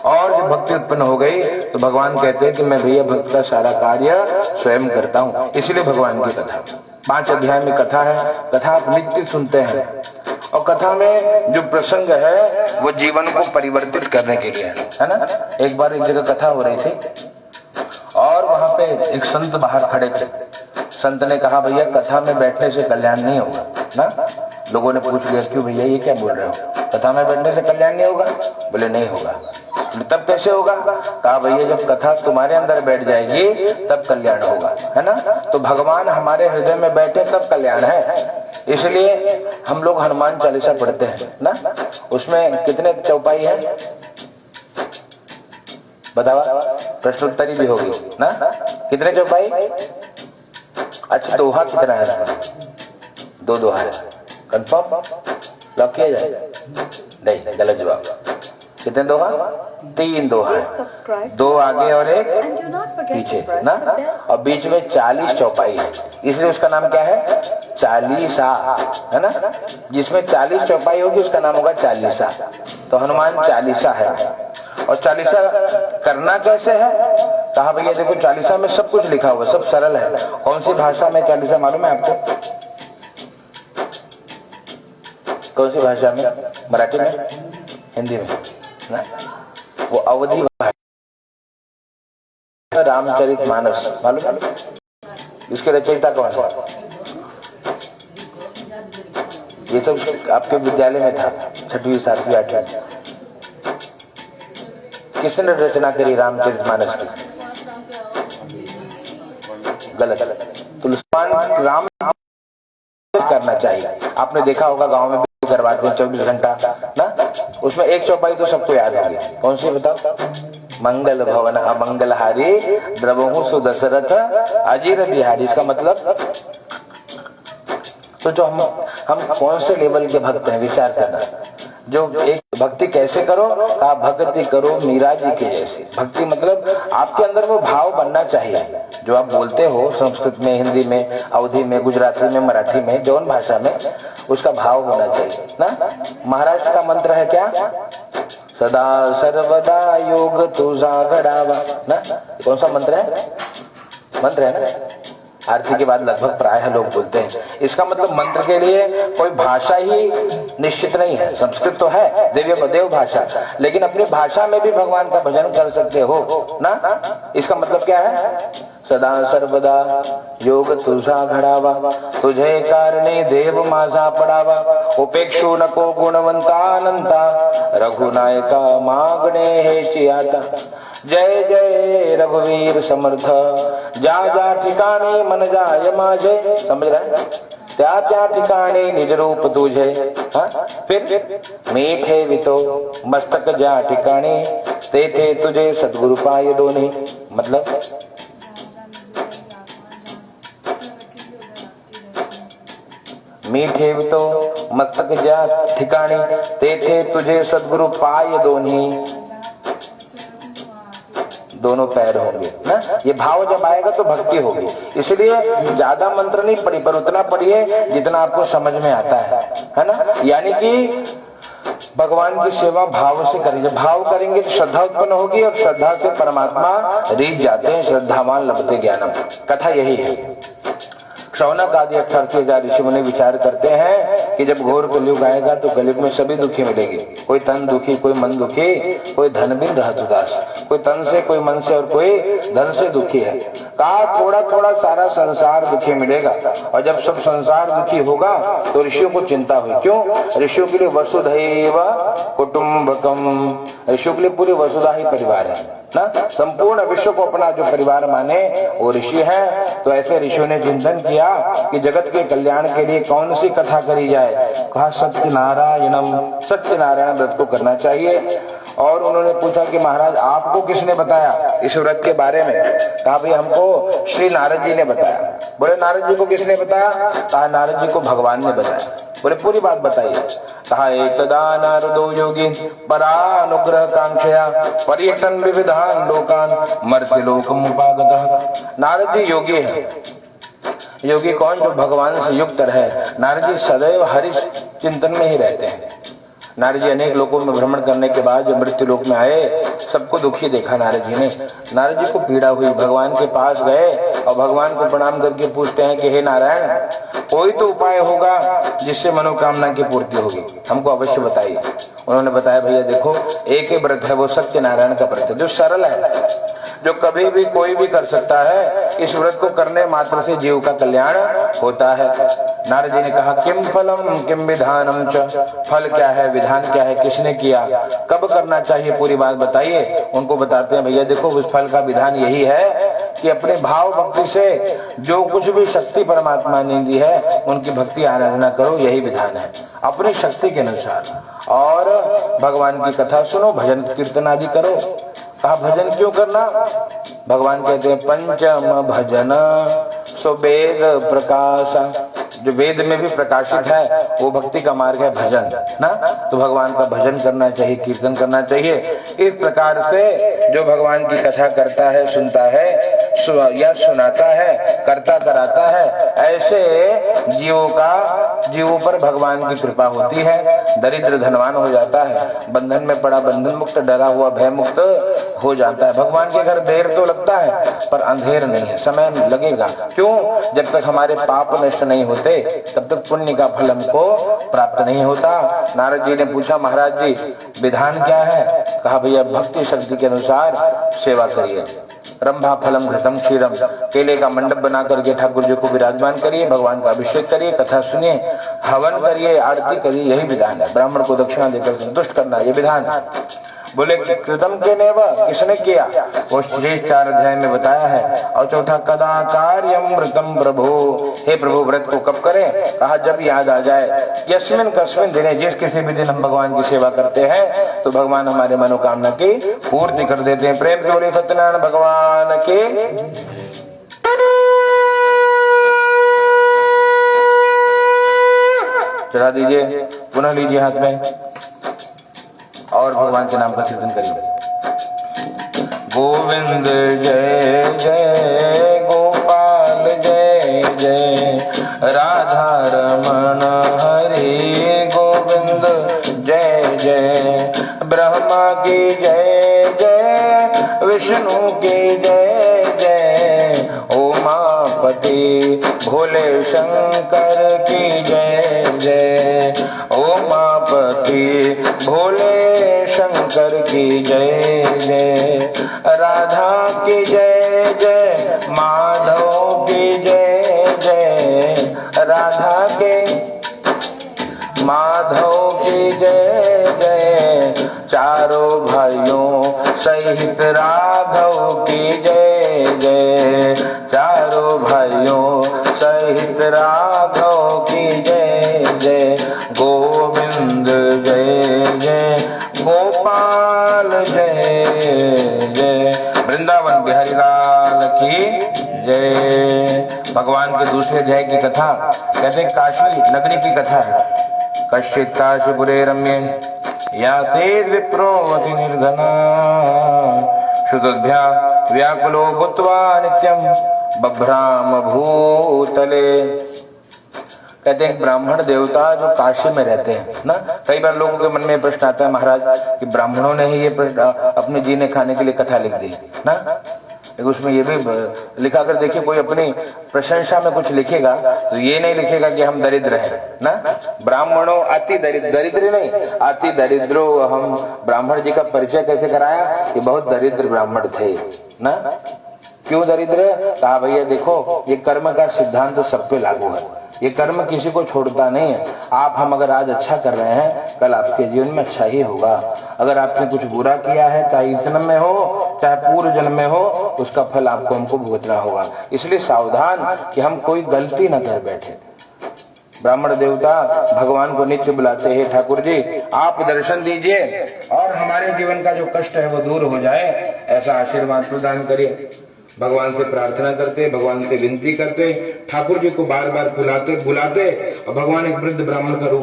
और जब भक्ति उत्पन्न हो गई तो भगवान कहते हैं कि मैं भैया भक्त का सारा कार्य स्वयं करता हूँ। इसलिए भगवान की कथा 5 अध्याय में कथा है। कथा आप नित्य सुनते हैं और कथा में जो प्रसंग है वो जीवन को परिवर्तित करने के लिए है ना। एक बार एक जगह कथा हो रही थी और वहां पे एक संत बाहर खड़े थे। संत ने कहा भैया कथा में बैठने से कल्याण नहीं होगा ना। लोगों ने पूछ लिया क्यों भैया ये क्या बोल रहे हो, कथा में बैठने से कल्याण नहीं होगा? बोले नहीं होगा। तब कैसे होगा? कहा भैया जब कथा तुम्हारे अंदर बैठ जाएगी तब कल्याण होगा, है ना। तो भगवान हमारे हृदय में बैठे तब कल्याण है। इसलिए हम लोग हनुमान चालीसा पढ़ते हैं ना। उसमें कितने चौपाई है बताओ, प्रश्नोत्तरी भी होगी ना। कितने चौपाई? अच्छा दोहा कितना है? 2 दोहा है। कंफर्म लॉक किया जाए? नहीं, गलत जवाब। कितने दोहा? 3 दोहा है, 2 आगे और 1 पीछे ना। और बीच में 40 चौपाई है, इसलिए उसका नाम क्या है? चालीसा, है ना। जिसमें 40 चौपाई होगी उसका नाम होगा चालीसा। तो हनुमान चालीसा है। और चालीसा करना कैसे है? कहा भैया देखो चालीसा में सब कुछ लिखा हुआ, सब सरल है। कौन सी भाषा में चालीसा मालूम है आपको? कौन सी भाषा में? मराठी में, हिंदी में ना। वो अवधी भाषा। रामचरितमानस मालूम है? इसके रचयिता कौन है? ये सब आपके विद्यालय में था, 6वीं 7वीं 8वीं। किसने रचना करी रामचरितमानस की? गलत। तुलसीदास राम करना चाहिए। आपने देखा होगा गांव में भी करवाते हैं 24 घंटा ना। उसमें एक चौपाई तो सबको याद होगी। कौन सी बताओ? मंगल भवन अमंगलहारी द्रवहु सुदशरथ अजीर बिहारी। इसका मतलब तो जो हम कौन से लेवल के भक्त हैं विचार करना। जो एक भक्ति कैसे करो? आप भक्ति करो मीरा जी के जैसी। भक्ति मतलब आपके अंदर वो भाव बनना चाहिए जो आप बोलते हो संस्कृत में, हिंदी में, अवधी में, गुजराती में, मराठी में, जौन भाषा में, उसका भाव होना चाहिए ना। महाराष्ट्र का मंत्र है क्या? सदा सर्वदा योग तुझा घडावा ना। कौन सा मंत्र है? मंत्र है ना। आरती के बाद लगभग प्रायः लोग बोलते हैं। इसका मतलब मंत्र के लिए कोई भाषा ही निश्चित नहीं है। संस्कृत तो है देव भाषा, लेकिन अपनी भाषा में भी भगवान का भजन कर सकते हो ना। इसका मतलब क्या है? सदा सर्वदा योग तुझा घडावा, तुझे कारणे देव माझा पडावा, उपेक्षू नको गुणवंतानंता, रघुनायका मागणे हेची आता। जय जय रघुवीर समर्थ, जा जा ठिकाणी मन जाय माझे। समझ रहे? त्या ठिकाणी निज रूप तुझे। फिर मीठे वितो मस्तक जा ठिकाणी, तेथे तुझे सद्गुरु पाय दोन्ही। मतलब मीठे वितो मस्तक जा ठिकाणी, तेथे तुझे सद्गुरु पाय दोन्ही। दोनों पैर होंगे ना। ये भाव जब आएगा तो भक्ति होगी। इसलिए ज्यादा मंत्र नहीं पढ़ी, पर उतना पढ़िए जितना आपको समझ में आता है ना। यानी कि भगवान की सेवा भाव से करेंगे। भाव करेंगे तो श्रद्धा उत्पन्न होगी और श्रद्धा से परमात्मा रीझ जाते हैं। श्रद्धावान लभते ज्ञानम। कथा यही है। शौनक आदि 38,000 ऋषि मुनि विचार करते हैं कि जब घोर कलयुग आएगा तो कलयुग में सभी दुखी मिलेंगे। कोई तन दुखी, कोई मन दुखी, कोई धन बिन रहत उदास। कोई तन से, कोई मन से और कोई धन से दुखी है। कहा थोड़ा थोड़ा सारा संसार दुखी मिलेगा। और जब सब संसार दुखी होगा तो ऋषियों को चिंता हुई। क्यों? ऋषियों के लिए वसुधैव कुटुंबकम। ऋषियों के लिए पूरी वसुधा ही परिवार है ना। संपूर्ण विश्व को अपना जो परिवार माने वो ऋषि है। तो ऐसे ऋषियों ने चिंतन किया कि जगत के कल्याण के लिए कौन सी कथा करी जाए। कहा सत्यनारायणम, सत्यनारायण व्रत को करना चाहिए। और उन्होंने पूछा कि महाराज आपको किसने बताया इस व्रत के बारे में? कहा भाई हमको श्री नारद जी ने बताया। बोले नारद जी को किसने बताया? कहा नारद जी को भगवान ने बताया। बोले पूरी बात बताइए। कहा एकदा नारदो योगी परानुग्रह कांक्षया पर्यटन विविधान लोकान मर्त्यलोकम उपागतः। नारद जी योगी है। योगी कौन? जो भगवान से युक्त रहे। नारद जी सदैव हरि चिंतन में ही रहते हैं। नारद जी अनेक लोकों में भ्रमण करने के बाद जब मृत्यु लोक में आए, सबको दुखी देखा नारद जी ने। नारद जी को पीड़ा हुई, भगवान के पास गए और भगवान को प्रणाम करके पूछते हैं कि हे नारायण, कोई तो उपाय होगा जिससे मनोकामना की पूर्ति होगी, हमको अवश्य बताइए। उन्होंने बताया, भैया देखो, एक ही व्रत है, वो सत्यनारायण का व्रत है, जो सरल है, जो कभी भी कोई भी कर सकता है। इस व्रत को करने मात्र से जीव का कल्याण होता है। नारद जी ने कहा, किम फलम किम विधानम च, फल क्या है, विधान क्या है, किसने किया, कब करना चाहिए, पूरी बात बताइए। उनको बताते हैं, भैया देखो, उस फल का विधान यही है कि अपने भाव भक्ति से जो कुछ भी शक्ति परमात्मा ने दी है उनकी भक्ति आराधना करो, यही विधान है, अपनी शक्ति के अनुसार। और भगवान की कथा सुनो, भजन कीर्तन आदि करो। कहा भजन क्यों करना? भगवान कहते हैं, पंचम भजन सो वेद प्रकाश, जो वेद में भी प्रकाशित है वो भक्ति का मार्ग है भजन ना। तो भगवान का भजन करना चाहिए, कीर्तन करना चाहिए। इस प्रकार से जो भगवान की कथा करता है, सुनता है या सुनाता है, करता कराता है, ऐसे जीवों पर भगवान की कृपा होती है। दरिद्र धनवान हो जाता है, बंधन में पड़ा बंधन मुक्त, डरा हुआ भय मुक्त हो जाता है। भगवान के घर देर तो लगता है पर अंधेर नहीं है, समय लगेगा। क्यों? जब तक हमारे पाप नष्ट नहीं होते तब तक पुण्य का फल हमको प्राप्त नहीं होता। नारद जी ने पूछा, महाराज जी विधान क्या है? कहा, भैया भक्ति शक्ति के अनुसार सेवा करिए। रंभा फलम घृतम क्षीरम, केले का मंडप बना करके ठाकुर जी को विराजमान करिए, भगवान का अभिषेक करिए, कथा सुनिए, हवन करिए, आरती करिए, यही विधान है। ब्राह्मण को दक्षिणा देकर संतुष्ट करना, ये विधान है। बोले कृतम के नेव, किसने किया? वो श्री 4 अध्याय में बताया है। और चौथा, कदा कार्यम मृतम प्रभु, हे प्रभु व्रत को कब करें? कहा जब याद आ जाए। यस्मिन कस्मिन दिने, जिस किसी भी दिन हम भगवान की सेवा करते हैं तो भगवान हमारे मनोकामना की पूर्ति कर देते हैं। प्रेम से बोले सत्यनारायण भगवान की। चढ़ा दीजिए, पुनः लीजिए हाथ में और भगवान के नाम का कीर्तन करिए। गोविंद जय जय, गोपाल जय जय, राधा रमण हरि गोविंद जय जय, ब्रह्मा की जय जय, विष्णु की जय जय, उमापति भोले शंकर की जय जय, उमापति भोले शंकर की जय जय, राधा की जय जय, माधव की जय जय, राधा के माधव की जय जय, चारों भाइयों सहित राघव की जय जय, चारों भाइयों सहित राघव की जय जय, गोविंद जय जय, गोपाल जय जय, वृंदावन बिहारी लाल की जय। भगवान के दूसरे अध्याय की कथा कहते हैं, काशी नगरी की कथा है। कश्चित काशीपुरे रम्ये याते विप्रोऽति निर्धना, शुद्धभ्या व्याकुलो भूत्वा नित्यं बभ्राम भूतले। कहते हैं ब्राह्मण देवता जो काशी में रहते हैं ना। कई बार लोगों के मन में प्रश्न आता है, महाराज कि ब्राह्मणों ने ही ये अपने जीने खाने के लिए कथा लिख दी ना। लेकिन उसमें ये भी लिखा कर देखिए, कोई अपनी प्रशंसा में कुछ लिखेगा तो ये नहीं लिखेगा कि हम दरिद्र हैं ना। ब्राह्मणों अति दरिद्र, दरिद्र नहीं, अति दरिद्रो। हम ब्राह्मण जी का परिचय कैसे कराया कि बहुत दरिद्र ब्राह्मण थे ना। क्यों दरिद्र? कहा भैया देखो, ये कर्म का सिद्धांत सब पे लागू है। ये कर्म किसी को छोड़ता नहीं है। आप हम अगर आज अच्छा कर रहे हैं, कल आपके जीवन में अच्छा ही होगा। अगर आपने कुछ बुरा किया है, चाहे इस जन्म में हो चाहे पूर्व जन्म में हो, उसका फल आपको हमको भुगतना होगा। इसलिए सावधान कि हम कोई गलती न कर बैठे। ब्राह्मण देवता भगवान को नित्य बुलाते हैं, ठाकुर जी आप दर्शन दीजिए और हमारे जीवन का जो कष्ट है वो दूर हो जाए, ऐसा आशीर्वाद प्रदान करिए। भगवान से प्रार्थना करते, भगवान से विनती करते, ठाकुर जी को बार बार बुलाते और भगवान एक वृद्ध ब्राह्मण का रूप